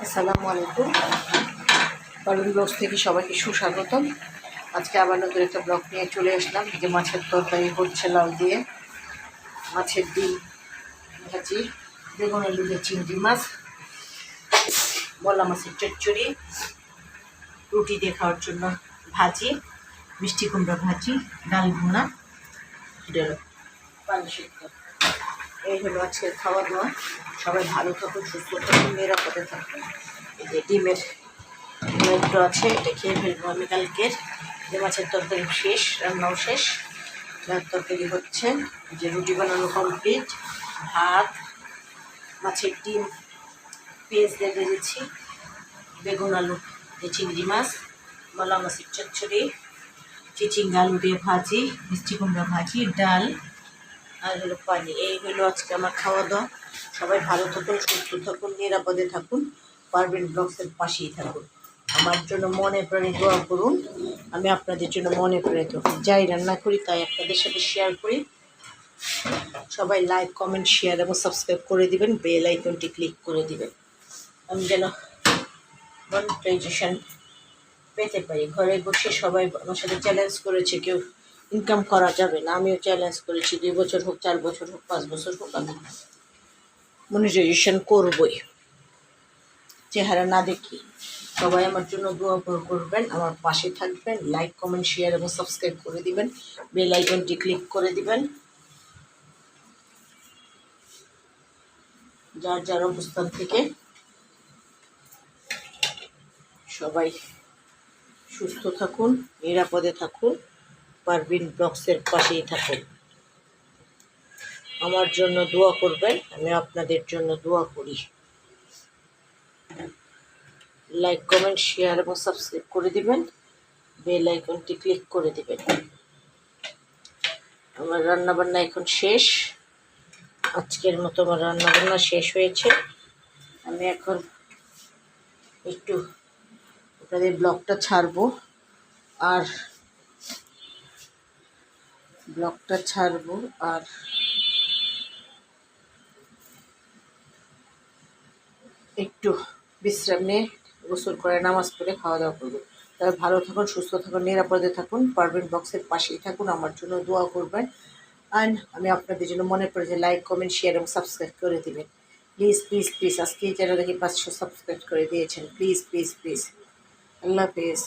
আসসালামু আলাইকুম। পারভিন ব্লগস থেকে সবাইকে সুস্বাগতম। আজকে আবার নতুন একটা ব্লগ নিয়ে চলে আসলাম। যে মাছের তরকারি হচ্ছে লাউ দিয়ে, মাছের ডিম ভাজি, বেগুন আলু দিয়ে চিংড়ি মাছ, বলা মাছের চচ্চড়ি, রুটি দিয়ে খাওয়ার জন্য ভাজি, মিষ্টি কুমড়া ভাজি, ডাল ভুনা, এটা পানি সেদ্ধ। এই হলো আজকের খাওয়া দাওয়া। সবাই ভালো থাকুন, সুস্থ থাকুন, নিরাপদে থাকুন। এই যে ডিমের একটু আছে, এটা খেয়ে ফেলবো আমি কালকের। যে মাছের তরকারি শেষ, রান্নাও শেষ, তরকারি হচ্ছে। যে রুটি বানানো কমপ্লিট, ভাত, মাছের ডিম পেঁয়াজ দিয়ে ভেজেছি, বেগুন আলু দিয়ে চিংড়ি মাছ, মলা মাছের চচ্চড়ি, চিচিঙ্গা আলু দিয়ে ভাজি, মিষ্টি কুমড়া ভাজি, ডাল আর হলো পানি। এই হলো আজকে আমার খাওয়া দাওয়া। সবাই ভালো থাকুন, সুস্থ থাকুন, নিরাপদে থাকুন, পারভিন ব্লগসের পাশেই থাকুন। আমার জন্য মনে প্রাণে দোয়া করুন। আমি আপনাদের জন্য মনে প্রাণে যাই রান্না করি তাই আপনাদের সাথে শেয়ার করি। সবাই লাইক, কমেন্ট, শেয়ার এবং সাবস্ক্রাইব করে দিবেন, বেল আইকনটি ক্লিক করে দিবেন। আমি যেন মনিটাইজেশন পেতে পারি। ঘরে বসে সবাই আমার সাথে চ্যালেঞ্জ করেছে, কেউ ইনকাম করা যাবে না। আমিও চ্যালেঞ্জ করেছি, 2 বছর হোক, 4 বছর হোক, 5 বছর হোক, আমি মনিটাইজেশন করবই, চেহারা না দেখি। সবাই আমার জন্য দোয়া করবেন, আমার পাশে থাকবেন, লাইক, কমেন্ট, শেয়ার এবং সাবস্ক্রাইব করে দিবেন, বেল আইকনটি ক্লিক করে দিবেন। যার যার অবস্থান থেকে সবাই সুস্থ থাকুন, নিরাপদে থাকুন, পারভিন ব্লগসের পাশেই থাকুন। আমার জন্য দোয়া করবেন, আমি আপনাদের জন্য দোয়া করি। লাইক, কমেন্ট, শেয়ার এবং সাবস্ক্রাইব করে দিবেন, বেল আইকনটি ক্লিক করে দিবেন। আমার রান্নাবান্না এখন শেষ। আজকের মতো আমার রান্নাবান্না শেষ হয়েছে। আমি এখন একটু আপনাদের ব্লগটা ছাড়বো, আর একটু বিশ্রাম নিয়ে গোসল করে নামাজ পড়ে খাওয়া দাওয়া করবো। তবে ভালো থাকুন, সুস্থ থাকুন, নিরাপদে থাকুন, পারভিন ব্লগসের পাশেই থাকুন, আমার জন্য দোয়া করবেন। অ্যান্ড আমি আপনাদের জন্য মনে পড়ে যে লাইক, কমেন্ট, শেয়ার এবং সাবস্ক্রাইব করে দেবেন। প্লিজ প্লিজ প্লিজ, আজকে যারা দেখি 500 সাবস্ক্রাইব করে দিয়েছেন, প্লিজ প্লিজ প্লিজ। আল্লাহ হাফেজ।